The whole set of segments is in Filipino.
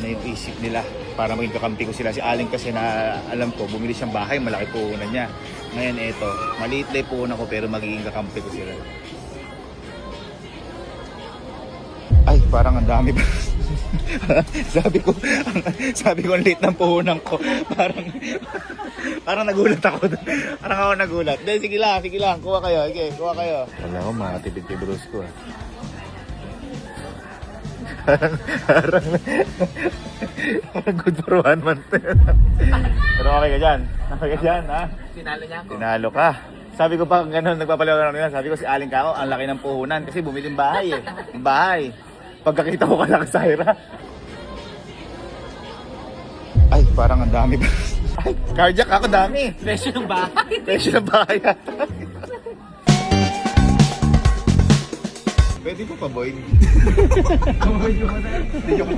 na yung isip nila para maging kakampi ko sila. Si Aling kasi na alam ko, bumili siyang bahay, malaki puhunan niya. Ngayon eto, maliit lang puhunan ko pero magiging kakampi ko sila. Ay, parang ang dami ba? sabi ko ang liit ng puhunan ko. Parang nagulat ako. Parang ako nagulat. Dahil sige lang, kuha kayo. Okay, kuha kayo. Wala ko, makatipid kay bros ko. Parang good for 1 month. Pero okay ka dyan. Okay ka dyan, ha? Tinalo niya ako. Tinalo ka. Sabi ko pa gano'n, nagpapaliw nila. Sabi ko si Aling Kako, ang laki ng puhunan. Kasi bumili ng bahay eh. Yung bahay. Pagkakita ko ka lang sa Ira. Ay, parang ang dami ba? Ay, cardiac ako, dami. Presyo ng bahay. Presyo ng bahay yata. Pwede po pa, Boyd. Boyd mo na. Hindi yung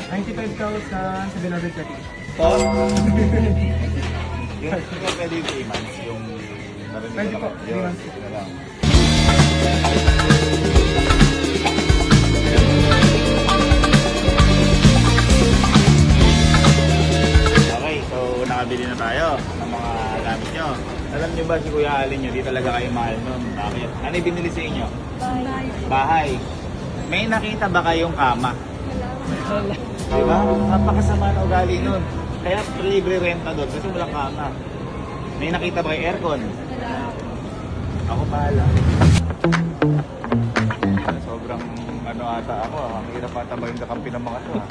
95,730. Oh. Yung pwede yung 3 months, yung narinig Pwede ko po, lang. 3 months. Yun na lang. Okay, so nakabili na tayo ng mga gamit nyo. Alam nyo ba si Kuya Alin nyo, di talaga kayo mahal nun. Bakit? Ano yung binili sa inyo? Bahay. May nakita ba kayong kama? Wala. Diba? Napakasama na ugali nun. Kaya libre renta doon kasi walang kama. May nakita ba kayo aircon? Ako pahala. Sobrang ano ata ako. Ang hirap ata ba yung kakampi ng mga to ha.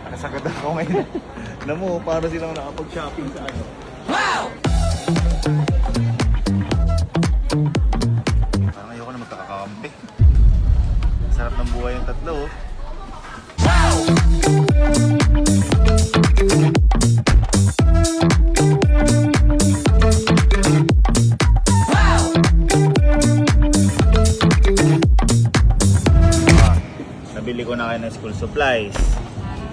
Nakasagad ako ngayon. Alam mo, para silang nakapag-shopping sa ano. Wow! Parang ayoko na magkakakampi. Sarap ng buhay yung tatlo oh. Wow! Nabili ko na kayo ng school supplies.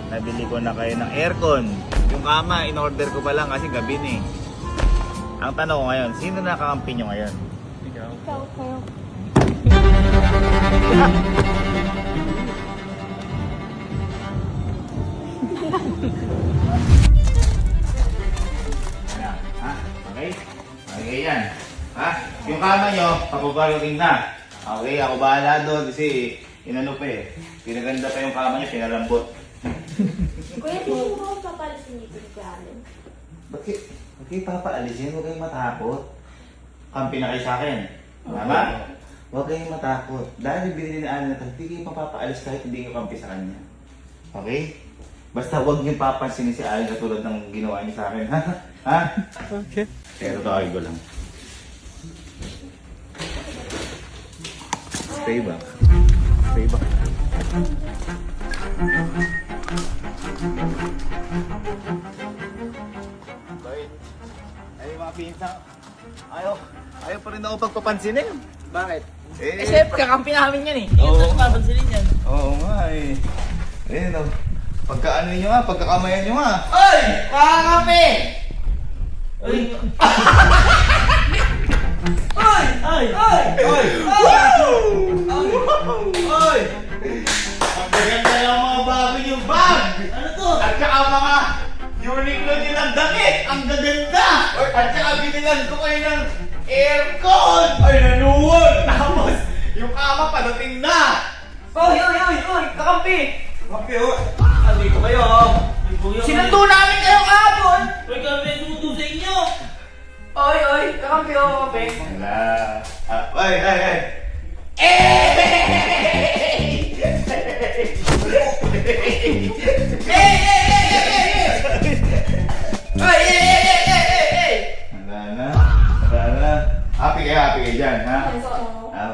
Nabili ko na kayo ng aircon. Yung kama, in-order ko pa lang kasi gabi na eh. Ang tanong ko ngayon, sino nakakampi nyo ngayon? Ikaw. Kayo. Ha? Okay? Okay yan. Ha? Yung kama nyo, papabarating na. Okay, ako bahala doon kasi inano pa eh. Pinaganda pa yung kama nyo, pinalambot. Kuya, hindi mo papalisin dito ni Kuya Alin. Bakit? Bakit papaalisin? Huwag kayong matakot. Kampi na kayo sa akin. Tama? Huwag kayong matakot. Dahil binili ni Alan na ito, hindi kayo mapapaalis kahit hindi kayo kampi sa kanya. Okay? Basta huwag niyong papansinin si Alan katulad ng ginawa niya sa akin. Ha? Ha? Okay. Pero tawag ko lang. Stay back. Stay back. Boyd, ay mga pinsa. Ayaw pa rin ako pagpapansinin. Bakit? Eh, Siyempre, kakampi namin yan eh. Oo. Hindi ko papansinin yan. Oo nga eh. Ayun o. Pagkaano nyo nga, pagkakamayan nyo nga. Oy! Kakampi! Oy! Oy! Oy! Oy! Oy! Oy! Ang gaganda yung mga bago yung bag! Ano to? At saka mga Uniqlo nilang damit! Ang gaganda! At saka binilan ko kayo ng aircon! Ay, nanuwag! Tapos, yung kama padating na! Oy! Oy! Oy! Oy! Kakampi! Kapi o! Andito kayo oh! Sinundo namin kayo kahapon! Oy! Kami sinundo sa inyo! Oy! Oy! Kakampi oh! Kakampi! Wala. Ay! Wala na. Happy kayo dyan, ha?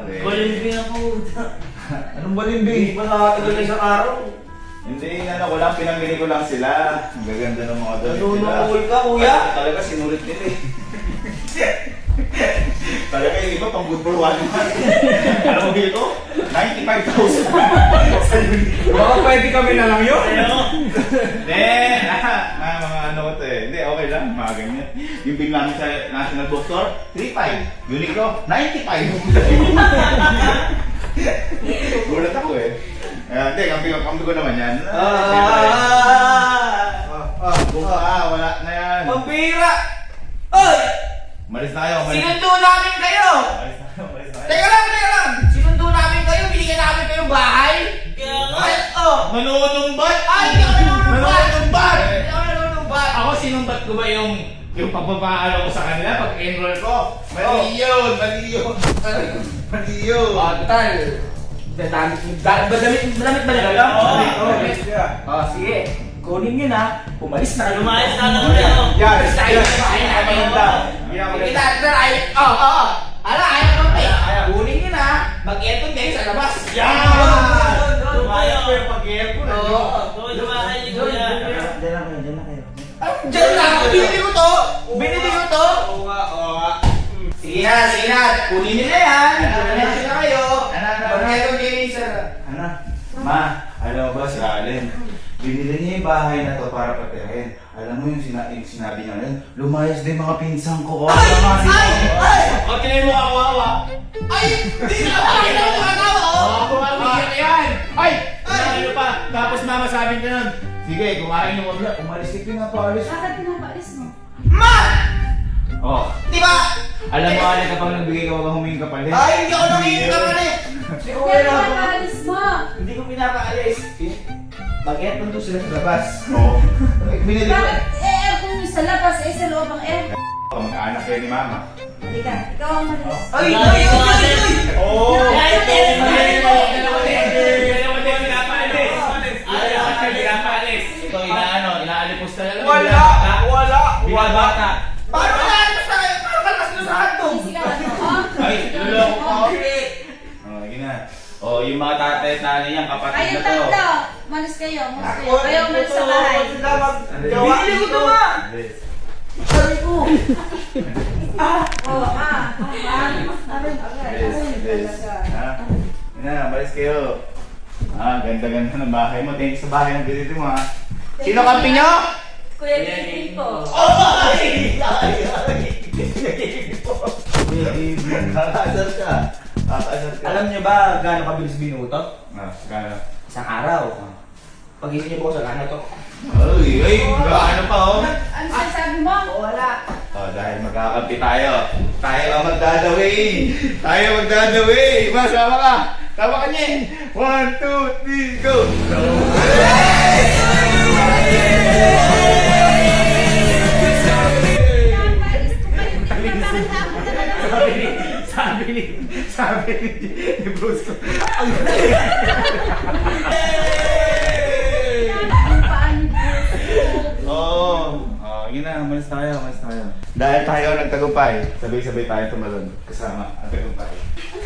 Okay. Balimbi na po. Anong balimbi? Hindi pa nakatagal na isang araw. Hindi, ano ko lang, pinamili ko lang sila. Ang gaganda ng mga damit nila. Nanunungol ka, kuya? Talaga sinulit nila eh. Talaga yung iba pang good for 1 month. Alam mo dito? 95,000. Baka pwede kami na lang yun. Hindi, mga ano ko to eh. Hindi, okay lang, mga ganyan. Yung bill namin sa National Bookstore, 3.5. Uniqlo, 95. Gulat ako eh. Hindi, kampi ko naman yan. Wala na yan. Pambira! Oy! Malis na kayo, malis. Sinundo namin kayo! Malis na kayo, malis na kayo. Teka lang! Sinundo namin kayo, binigyan namin kayong bahay! Kaya nga! Oh! Manunumbat! Ay, hindi ako nanunumbat! Manunumbat! Hindi ako nanunumbat! Ako sinumbat ko ba yung pagpapaalo ko sa kanila pag-enroll ko? Mali yun! Mali yun! Mali yun! Total! Damit ba na lang? Oo. Sige. Kunin nyo na. Pumalis na kayo. Lumayas na lang kayo. Yan, Pumalis na kayo sa bahay namin. Kita, ay, ayaw ko kayo. Kunin nyo na. Mag-aircon kayo sa labas. Lumayas ko yung pag-aircon. Doon sa bahay ni Kuya. Diyan lang. Binili ko to. Binili ko to. Oo nga. Sige na. Kunin nyo na yan. Kunin na kayo. Mag-aircon kayo sa... Ano? Ma, alam mo ba si Allen? Binili niya yung bahay na to para patirahin. Alam mo yung sinabi niya ngayon, lumayas din mga pinsang ko. O, tinayin mo kawawa. Ay! Di na ako nakatawa! Ay! Ano pa? Tapos mama sabi niya nun, sige, kumain yung wala, umalis ka pinapalis. Bakit pinapaalis mo? Ma! Oh, Di ba? alam mo Allen, kapag nagbigay ka ba humingi ka palit? Ay, hindi ako nangihingi ka rin. Kaya pinapaalis mo? Hindi ko pinapaalis. Mag-aircon doon sila sa labas. Oo. Binili ko. Bakit? Kung yung sa labas, sa loob ang air. Mag-anak kayo ni mama. Halika, ikaw ang malis. Ay! Oo! Ito, inaalipos talaga. Wala. Paano nalalas tayo? Paano malakas doon sa handong? Sisigawan mo, oh? Ay, luloko ko. Okay. Oh, yun na. Oh, yung mga tatay at nanay niyan, kapatid Kayong na to. tatlo, malis kayo, malis kayo. Kayo umalis sa bahay. Binili ko to, ma! Yes. Sabi ko. Oh, Yes. Ha? Yun na, malis kayo. Ganda-ganda ng bahay mo. Thank you sa bahay ng binili mo, ha. Sino kampi nyo? Kuya Bibin po. Kakasar ka. Kakasar ka. Alam niyo ba gaano kabilis binuto? Gano'n? Isang araw. Pag-isip niyo po sa gana to. Ay, gaano pa, oh. Ano sinasabi mo? Wala. Oh, dahil magkakampi tayo. Tayo ang magdadawi. Tayo magdadawi. Masama ka. Tama ka niya. 1, 2, 3, go. Pinapaalis ko kayo. Pinapaalis ako talaga. Sabi ni Bruce ko. Yun na, umalis tayo. Dahil tayo nagtagumpay, sabay-sabay tayo tumalon kasama ang tagumpay.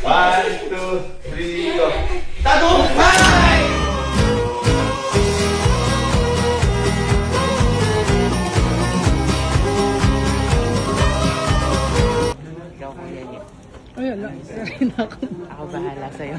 1, 2, 3, go. Tagumpay! Ikaw kuya niya. Ako bahala sa'yo.